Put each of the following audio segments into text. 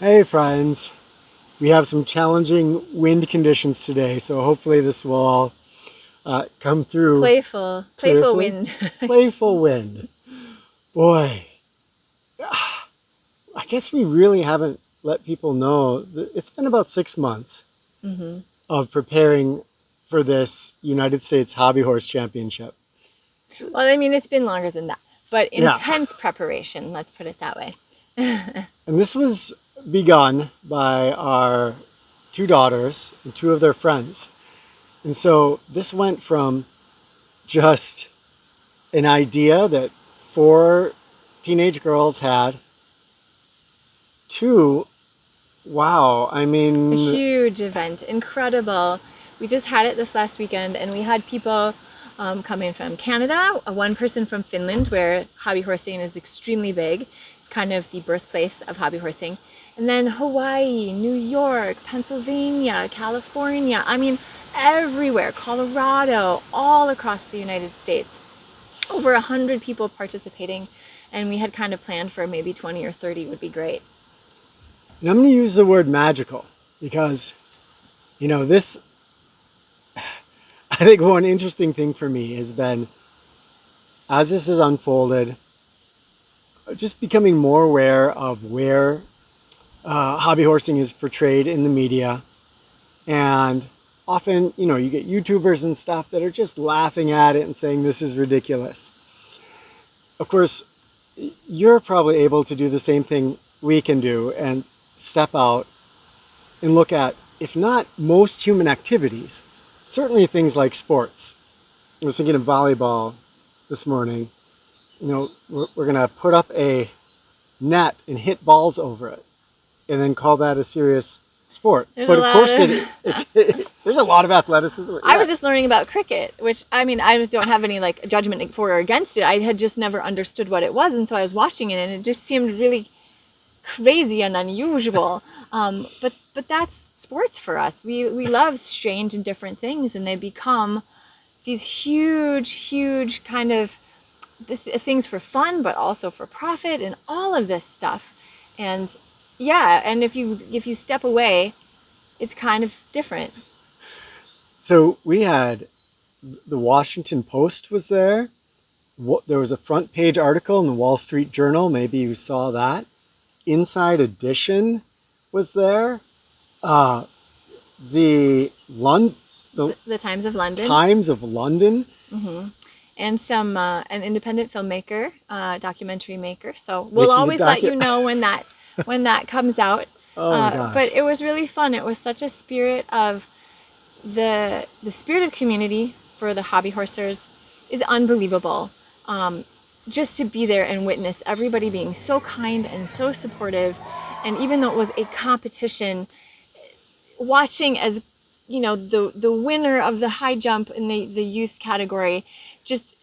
Hey friends, we have some challenging wind conditions today, so hopefully this will all come through Playful beautifully. wind. Playful wind. Boy, I guess we really haven't let people know that it's been about 6 months hmm of preparing for this United States Hobby Horse Championship. Well, I mean, it's been longer than that, but Yeah, intense preparation, let's put it that way. and this was begun by our two daughters and two of their friends. And so this went from just an idea that four teenage girls had to, wow, I A mean, huge event, incredible. We just had it this last weekend, and we had people coming from Canada, one person from Finland, where hobby horsing is extremely big. It's kind of the birthplace of hobby horsing. And then Hawaii, New York, Pennsylvania, California, I mean, everywhere, Colorado, all across the United States. Over 100 people participating, and we had kind of planned for maybe 20 or 30 would be great. and I'm going to use the word magical because, this, I think one interesting thing for me has been, as this has unfolded, just becoming more aware of where hobby horsing is portrayed in the media. And often, you get YouTubers and stuff that are just laughing at it and saying this is ridiculous. Of course, you're probably able to do the same thing we can do and step out and look at, if not most human activities, certainly things like sports. I was thinking of volleyball this morning. We're going to put up a net and hit balls over it and then call that a serious sport. There's But a of lot course, of... there's a lot of athleticism. I was just learning about cricket, which, I mean, I don't have any like judgment for or against it. I had just never understood what it was, and so I was watching it, and it just seemed really crazy and unusual. But that's sports for us. We love strange and different things, and they become these huge kind of things for fun, but also for profit, and all of this stuff. And yeah, and if you step away, it's kind of different. So we had the Washington Post was there. There was a front page article in the Wall Street Journal. Maybe you saw that. Inside Edition was there. Uh, the The Times of London. Times of London. hmm And some an independent filmmaker, documentary maker. So we'll Making always let you know when that comes out. Oh my gosh. But it was really fun. It was such a spirit of the spirit of community for the hobby horsers is unbelievable. Just to be there and witness everybody being so kind and so supportive, and even though it was a competition, watching as the winner of the high jump in the youth category just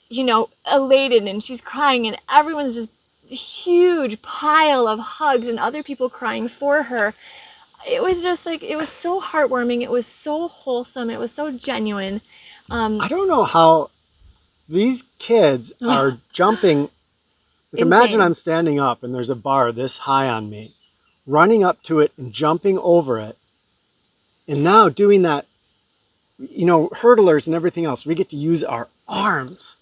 elated, and she's crying, and everyone's just huge pile of hugs and other people crying for her. It was just like, it was so heartwarming, it was so wholesome, it was so genuine. I don't know how these kids are jumping. Like, imagine I'm standing up and there's a bar this high on me, running up to it and jumping over it. And now doing that, hurdlers and everything else, we get to use our arms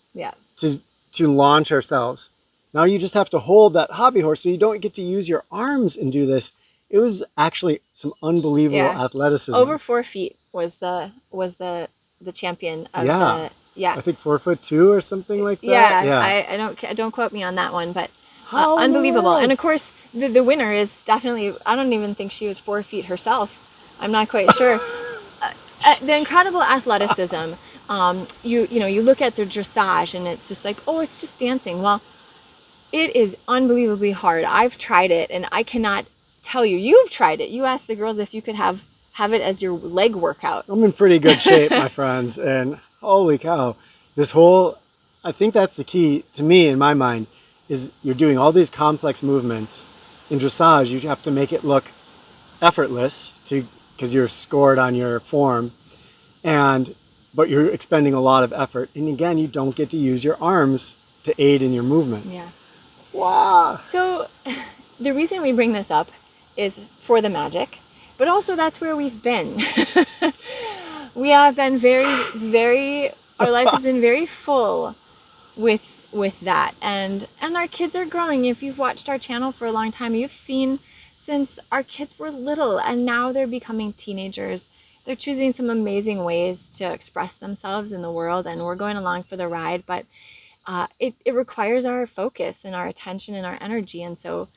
to launch ourselves. Now you just have to hold that hobby horse, so you don't get to use your arms and do this. It was actually some unbelievable athleticism. Over 4 feet was the champion of the I think 4'2" or something like that. I don't quote me on that one, but unbelievable. And of course the winner is definitely, I don't even think she was 4 feet herself. I'm not quite sure. The incredible athleticism. You look at their dressage and it's just like, oh, it's just dancing. Well, it is unbelievably hard. I've tried it, and I cannot tell you. You've tried it. You asked the girls if you could have it as your leg workout. I'm in pretty good shape, my friends, and holy cow, I think that's the key to me in my mind, is you're doing all these complex movements. In dressage, you have to make it look effortless because you're scored on your form, but you're expending a lot of effort. And again, you don't get to use your arms to aid in your movement. Yeah. Wow. So the reason we bring this up is for the magic, but also that's where we've been. We have been our life has been very full with that, and our kids are growing. If you've watched our channel for a long time, you've seen since our kids were little, and now they're becoming teenagers. They're choosing some amazing ways to express themselves in the world, and we're going along for the ride, but it requires our focus and our attention and our energy, and so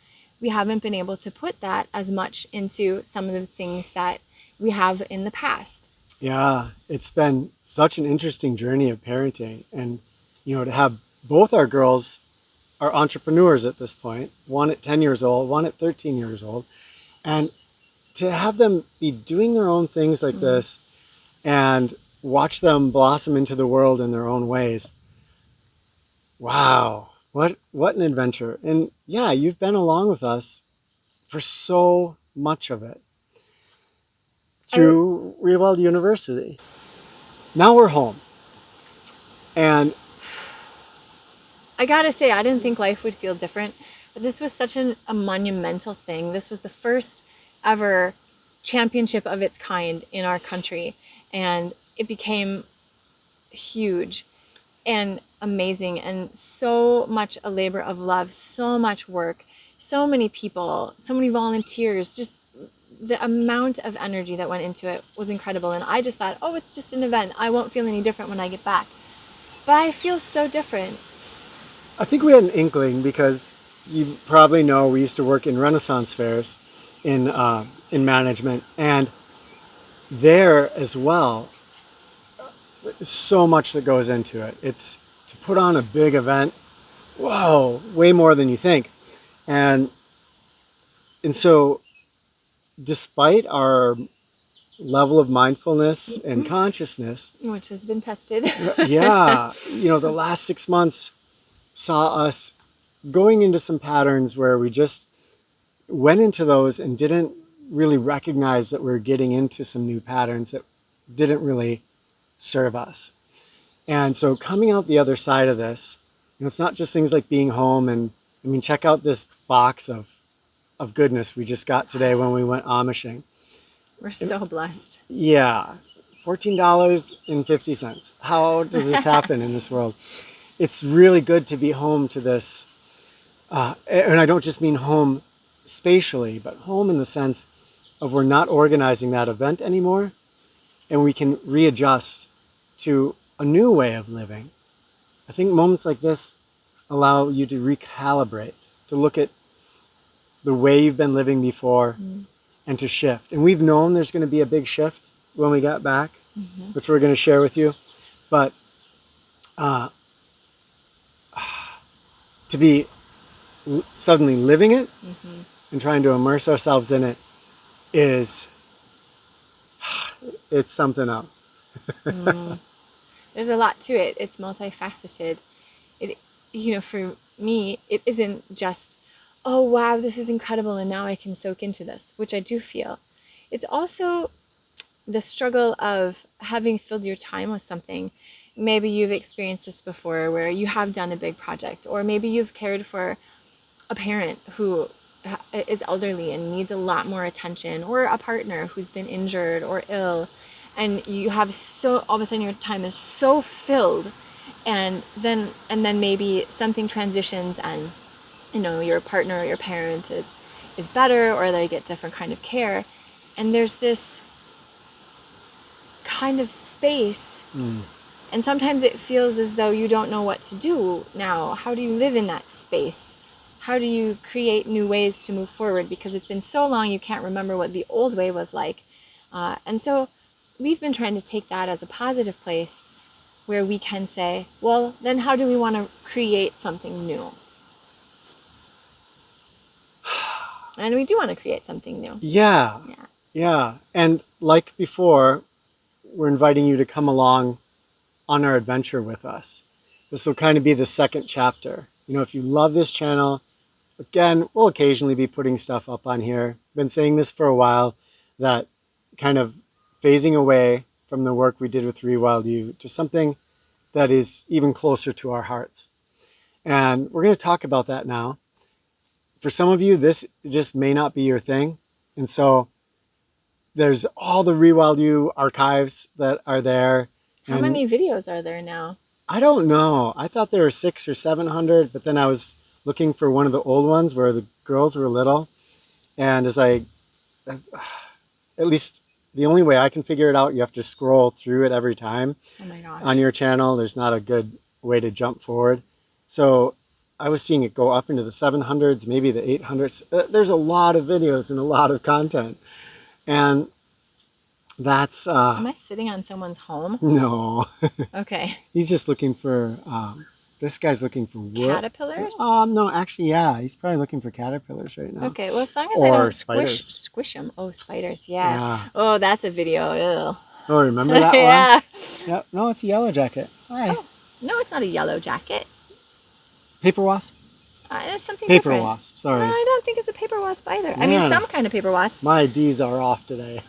we haven't been able to put that as much into some of the things that we have in the past. Yeah, it's been such an interesting journey of parenting, and to have both our girls are entrepreneurs at this point, one at 10 years old, one at 13 years old, and to have them be doing their own things like this and watch them blossom into the world in their own ways. Wow, what an adventure. And yeah, you've been along with us for so much of it through ReWild University. Now we're home. And I gotta say, I didn't think life would feel different, but this was such a monumental thing. This was the first ever championship of its kind in our country, and it became huge and amazing, and so much a labor of love, so much work, so many people, so many volunteers. Just the amount of energy that went into it was incredible. And I just thought, oh, it's just an event, I won't feel any different when I get back. But I feel so different. I think we had an inkling, because you probably know we used to work in Renaissance fairs in management, and there as well, so much that goes into it. It's to put on a big event. Whoa, way more than you think. And so despite our level of mindfulness and consciousness, which has been tested. yeah, the last 6 months saw us going into some patterns where we just went into those and didn't really recognize that we were getting into some new patterns that didn't really serve us. And so coming out the other side of this, it's not just things like being home. And I mean, check out this box of goodness we just got today when we went Amishing. We're so blessed. Yeah, $14.50. How does this happen in this world? It's really good to be home to this. And I don't just mean home spatially, but home in the sense of we're not organizing that event anymore, and we can readjust to a new way of living. I think moments like this allow you to recalibrate, to look at the way you've been living before and to shift. And we've known there's going to be a big shift when we got back, which we're going to share with you. But to be suddenly living it and trying to immerse ourselves in it it's something else. There's a lot to it. It's multifaceted. For me, it isn't just, oh wow, this is incredible and now I can soak into this, which I do feel. It's also the struggle of having filled your time with something. Maybe you've experienced this before, where you have done a big project, or maybe you've cared for a parent who is elderly and needs a lot more attention, or a partner who's been injured or ill, and you have all of a sudden your time is so filled, and then maybe something transitions, and your partner or your parent is better, or they get different kind of care, and there's this kind of space, and sometimes it feels as though you don't know what to do now. How do you live in that space? How do you create new ways to move forward? Because it's been so long you can't remember what the old way was like. And so we've been trying to take that as a positive place where we can say, well, then how do we want to create something new? And we do want to create something new. Yeah. And like before, we're inviting you to come along on our adventure with us. This will kind of be the second chapter. If you love this channel, again, we'll occasionally be putting stuff up on here. Been saying this for a while, that kind of phasing away from the work we did with ReWild U to something that is even closer to our hearts. And we're going to talk about that now. For some of you, this just may not be your thing. And so there's all the ReWild You archives that are there. How And many videos are there now? I don't know. I thought there were 600 or 700, but then I was looking for one of the old ones where the girls were little. And as I, at least the only way I can figure it out, you have to scroll through it every time. Oh my gosh. On your channel. There's not a good way to jump forward. So I was seeing it go up into the 700s, maybe the 800s. There's a lot of videos and a lot of content. And that's... Am I sitting on someone's home? No. Okay. He's just looking for... this guy's looking for wood. Caterpillars? No, actually, yeah. He's probably looking for caterpillars right now. Okay, well, as long as I Or don't squish them. Oh, spiders, yeah. Yeah. Oh, that's a video. Ew. Oh, remember that Yeah. one? Yep. No, it's a yellow jacket. Hi. Oh, no, it's not a yellow jacket. Paper wasp? It's something Paper different. wasp, sorry. No, I don't think it's a paper wasp either. I mean, Man. some kind of paper wasp. My D's are off today.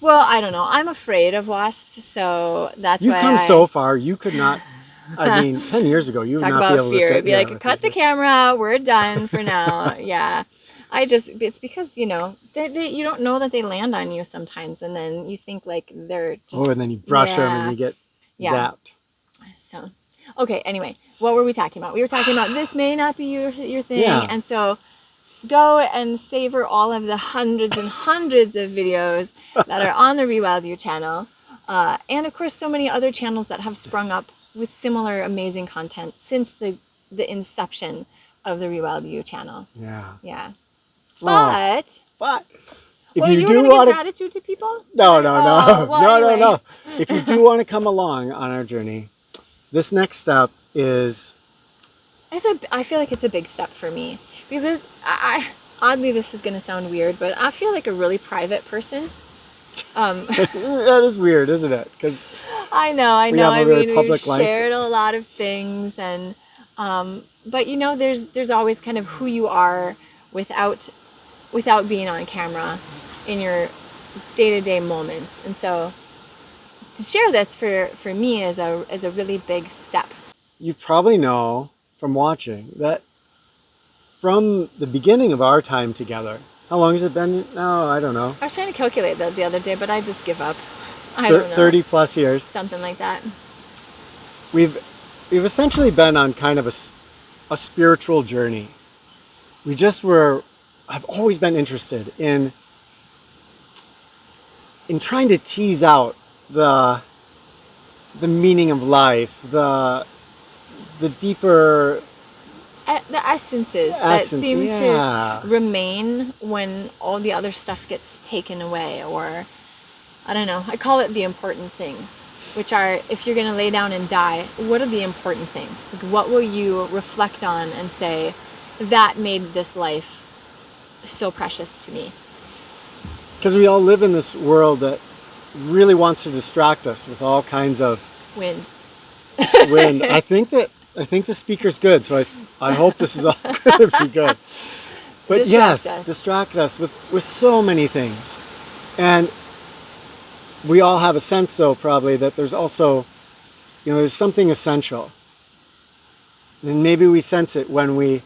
Well, I don't know. I'm afraid of wasps, so that's You've why come I so far. You could not... I mean, 10 years ago, you would talk not be about able to fear. sit It'd be here like, with cut the us. camera. We're done for now. Yeah. It's because, you know, you don't know that they land on you sometimes, and then you think like they're just... Oh, and then you brush them Yeah. and you get Yeah. zapped. So, okay, anyway, what were we talking about? We were talking about this may not be your thing, Yeah. and so go and savor all of the hundreds and hundreds of videos that are on the ReWild You channel, and of course so many other channels that have sprung up with similar amazing content since the inception of the ReWild You channel. Yeah. Yeah. Oh, But but if well, you you do were gonna want give to... gratitude to people? No. Oh, well, anyway. No. If you do want to come along on our journey, this next step is... I feel like it's a big step for me because oddly, this is going to sound weird, but I feel like a really private person. That is weird, isn't it? Because I know. we have a I very mean, public we've life. shared a lot of things, and but you know, there's always kind of who you are without being on camera in your day-to-day moments, and so to share this for me is a really big step. You probably know from watching that from the beginning of our time together, how long has it been? No, I don't know. I was trying to calculate that the other day, but I just give up. I don't know. 30 plus years. Something like that. We've essentially been on kind of a spiritual journey. I've always been interested in trying to tease out the meaning of life, the deeper The essences that seem yeah. to remain when all the other stuff gets taken away, or I don't know. I call it the important things, which are, if you're going to lay down and die, what are the important things? Like, what will you reflect on and say, that made this life so precious to me? Because we all live in this world that really wants to distract us with all kinds of Wind. I think the speaker's good, so I hope this is all going to be good. But distract us with so many things. And we all have a sense, though, probably, that there's also, there's something essential. And maybe we sense it when we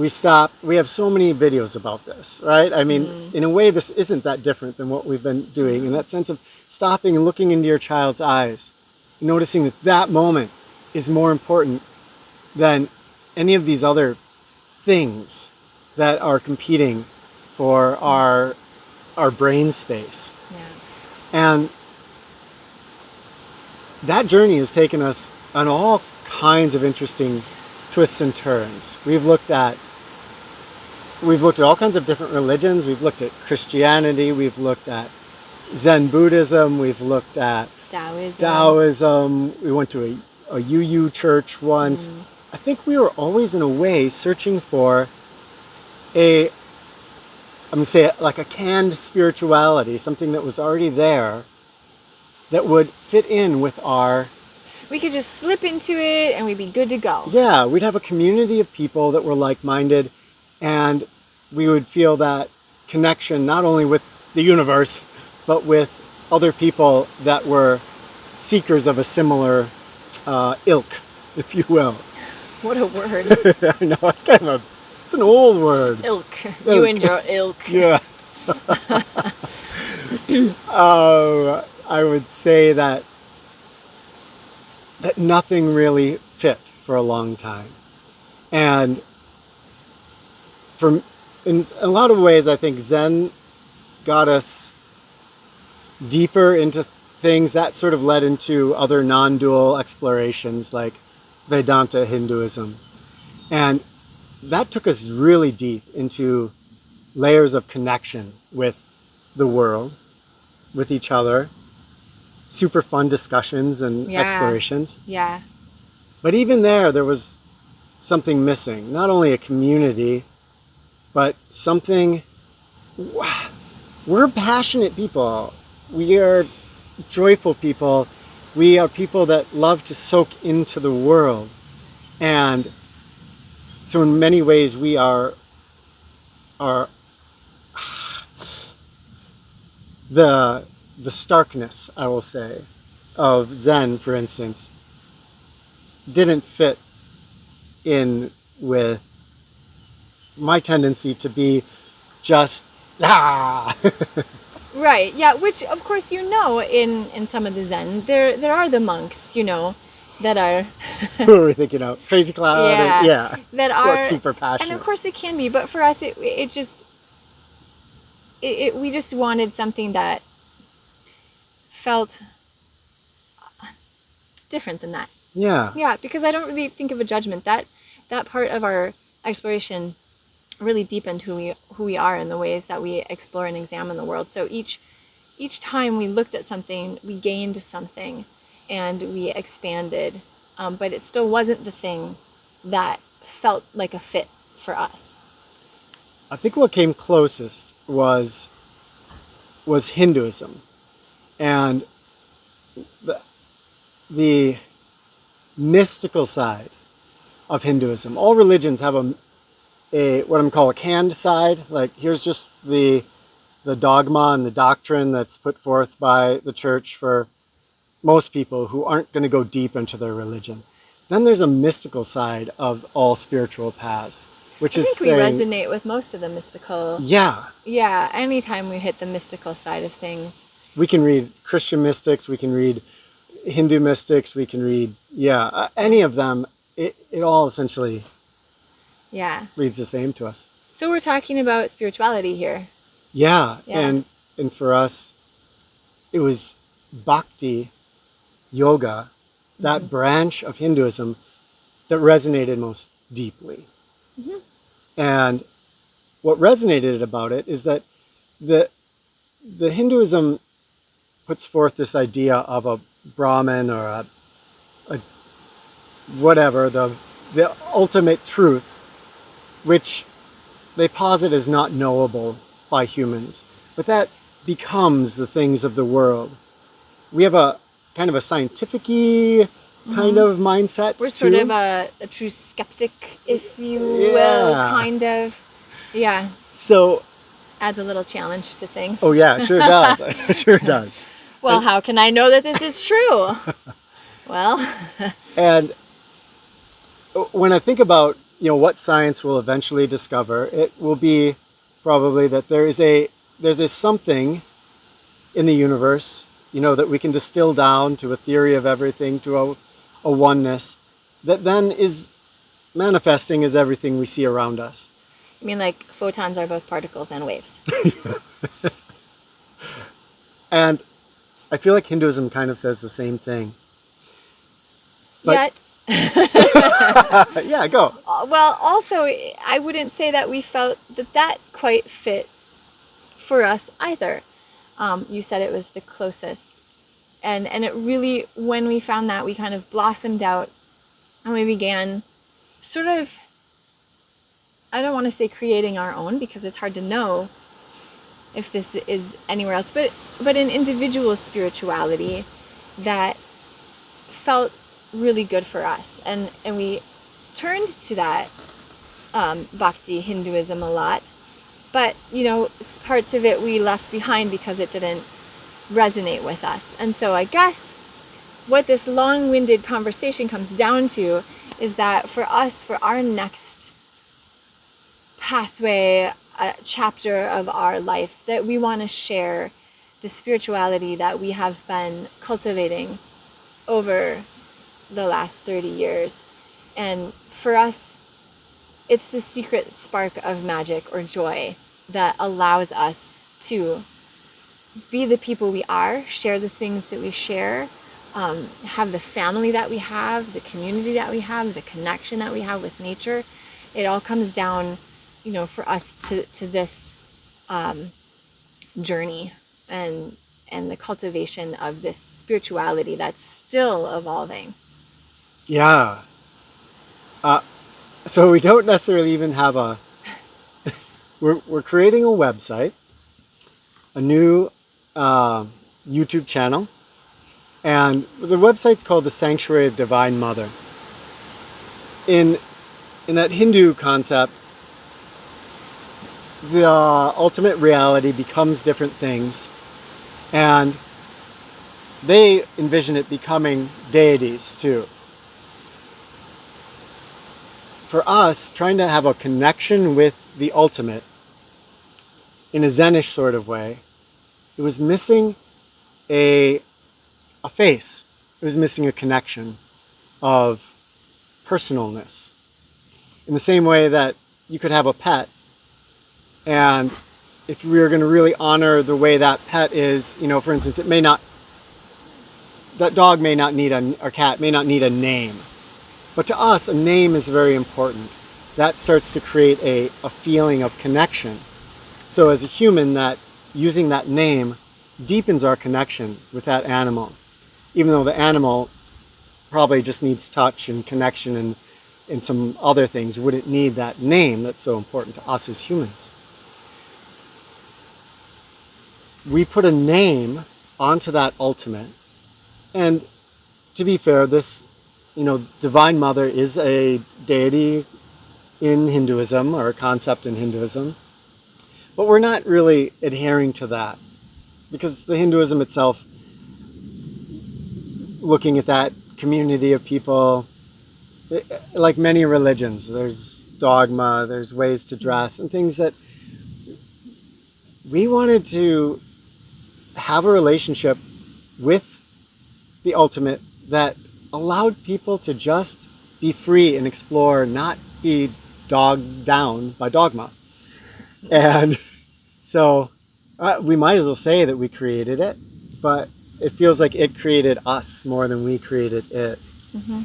stop. We have so many videos about this, right? I mean, in a way, this isn't that different than what we've been doing, in that sense of stopping and looking into your child's eyes, noticing that moment is more important than any of these other things that are competing for our brain space. Yeah. And that journey has taken us on all kinds of interesting twists and turns. We've looked at all kinds of different religions. We've looked at Christianity. We've looked at Zen Buddhism. We've looked at Taoism. We went to a UU church once. I think we were always, in a way, searching for I'm going to say it, like a canned spirituality, something that was already there that would fit in with we could just slip into it and we'd be good to go. Yeah, we'd have a community of people that were like-minded, and we would feel that connection not only with the universe, but with other people that were seekers of a similar ilk, if you will. What a word. I know, it's an old word. Ilk. You and your ilk. Yeah. I would say that nothing really fit for a long time. And from in a lot of ways, I think Zen got us deeper into things that sort of led into other non-dual explorations like Vedanta Hinduism. And that took us really deep into layers of connection with the world, with each other, super fun discussions and Yeah. explorations. Yeah. But even there was something missing. Not only a community, but something. We're passionate people. We are joyful people. We are people that love to soak into the world. And so in many ways we are the starkness, I will say, of Zen, for instance, didn't fit in with my tendency to be just Right. Yeah. Which, of course, in some of the Zen, there are the monks, that are. Who are we thinking of? Crazy Cloud? Yeah. And, yeah. That Who are are super And passionate. of course it can be, but for us, we just wanted something that felt different than that. Yeah. Yeah, because I don't really think of a judgment. That part of our exploration really deepened who we are in the ways that we explore and examine the world. So each time we looked at something, we gained something, and we expanded. But it still wasn't the thing that felt like a fit for us. I think what came closest was Hinduism, and the mystical side of Hinduism. All religions have a what I'm calling a canned side. Like here's just the dogma and the doctrine that's put forth by the church for most people who aren't going to go deep into their religion. Then there's a mystical side of all spiritual paths, which is saying, I think we resonate with most of the mystical. Yeah. Yeah, anytime we hit the mystical side of things. We can read Christian mystics, we can read Hindu mystics, we can read, any of them. It all essentially reads the same to us. So we're talking about spirituality here. Yeah. And for us, it was Bakti yoga, that branch of Hinduism that resonated most deeply. Mm-hmm. And what resonated about it is that the Hinduism puts forth this idea of a Brahman or a whatever, the ultimate truth, which they posit as not knowable by humans. But that becomes the things of the world. We have a kind of a scientific-y kind of mindset. We're sort of a true skeptic, if you will, kind of. Yeah. So adds a little challenge to things. Oh yeah, it sure does. It sure does. Well, how can I know that this is true? Well. And when I think about, what science will eventually discover, it will be probably that there's a something in the universe, that we can distill down to a theory of everything, to a oneness, that then is manifesting as everything we see around us. You mean like photons are both particles and waves? And I feel like Hinduism kind of says the same thing. But yeah, go. Well, also, I wouldn't say that we felt that quite fit for us either. You said it was the closest. And it really, when we found that, we kind of blossomed out and we began sort of, I don't want to say creating our own because it's hard to know if this is anywhere else, but an individual spirituality that felt really good for us. And we turned to that Bakti Hinduism a lot. But, parts of it we left behind because it didn't resonate with us. And so I guess what this long-winded conversation comes down to is that for us, for our next pathway a chapter of our life that we want to share the spirituality that we have been cultivating over the last 30 years. And for us, it's the secret spark of magic or joy that allows us to be the people we are, share the things that we share, have the family that we have, the community that we have, the connection that we have with nature. It all comes down, for us to this journey and the cultivation of this spirituality that's still evolving. Yeah. So we don't necessarily even have we're creating a website, a new YouTube channel, and the website's called the Sanctuary of Divine Mother. In that Hindu concept, the ultimate reality becomes different things, and they envision it becoming deities too. For us, trying to have a connection with the ultimate in a Zenish sort of way, it was missing a face. It was missing a connection of personalness. In the same way that you could have a pet, and if we were going to really honor the way that pet is, for instance, that dog may not need or cat may not need a name. But to us, a name is very important. That starts to create a feeling of connection. So as a human, that using that name deepens our connection with that animal, even though the animal probably just needs touch and connection and some other things wouldn't need that name that's so important to us as humans. We put a name onto that ultimate. And to be fair, this, Divine Mother is a deity in Hinduism, or a concept in Hinduism. But we're not really adhering to that, because the Hinduism itself, looking at that community of people, like many religions, there's dogma, there's ways to dress, and things that we wanted to have a relationship with the ultimate that allowed people to just be free and explore, not be dogged down by dogma. And so we might as well say that we created it, but it feels like it created us more than we created it. Mm-hmm.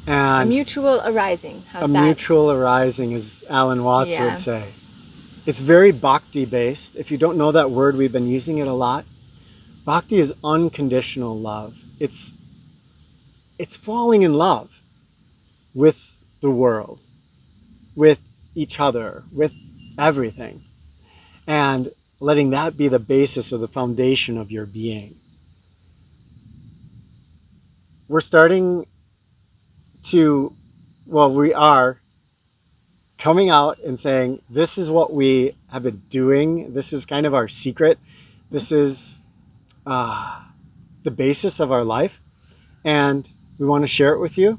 And a mutual arising. How's a that? mutual arising, as Alan Watts would say. It's very Bakti based. If you don't know that word, we've been using it a lot. Bakti is unconditional love. It's falling in love with the world, with each other, with everything, and letting that be the basis or the foundation of your being. We're starting to, we are coming out and saying, this is what we have been doing. This is kind of our secret. This is the basis of our life. And we want to share it with you.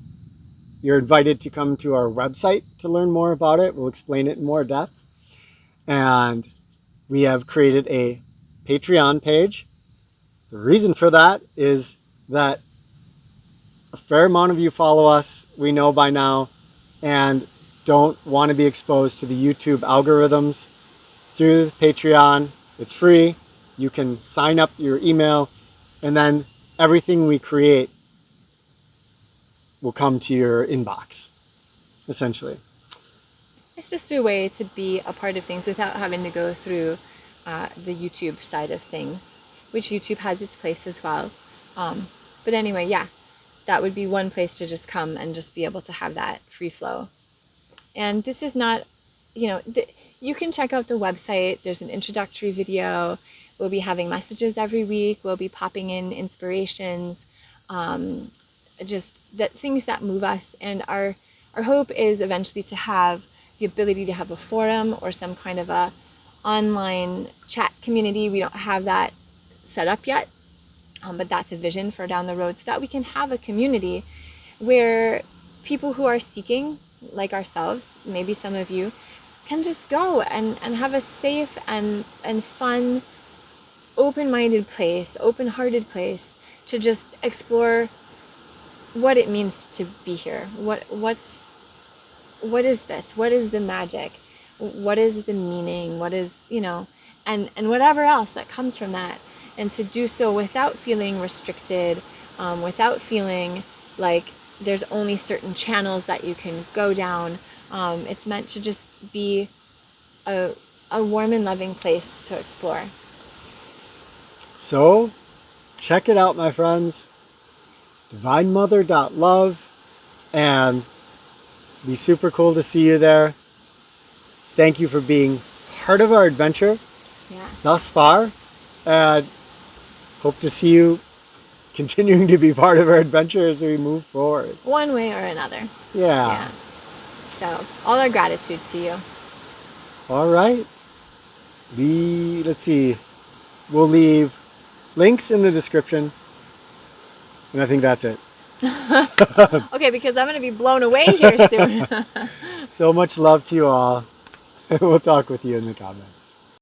You're invited to come to our website to learn more about it. We'll explain it in more depth. And we have created a Patreon page. The reason for that is that a fair amount of you follow us, we know by now, and don't want to be exposed to the YouTube algorithms. Through Patreon, it's free. You can sign up your email, and then everything we create will come to your inbox, essentially. It's just a way to be a part of things without having to go through the YouTube side of things, which YouTube has its place as well. But anyway, yeah, that would be one place to just come and just be able to have that free flow. And this is not, you can check out the website. There's an introductory video. We'll be having messages every week. We'll be popping in inspirations, just that things that move us. And our hope is eventually to have the ability to have a forum or some kind of a online chat community. We don't have that set up yet, but that's a vision for down the road, so that we can have a community where people who are seeking, like ourselves, maybe some of you, can just go and have a safe and fun, open-minded place, open-hearted place to just explore what it means to be here. What is this? What is the magic? What is the meaning? What is, and whatever else that comes from that. And to do so without feeling restricted, without feeling like there's only certain channels that you can go down. It's meant to just be a warm and loving place to explore. So, check it out, my friends. divinemother.love, and be super cool to see you there. Thank you for being part of our adventure thus far, and hope to see you continuing to be part of our adventure as we move forward. One way or another. Yeah. So, all our gratitude to you. All right. Let's see. We'll leave links in the description. And I think that's it. Okay, because I'm going to be blown away here soon. So much love to you all. We'll talk with you in the comments.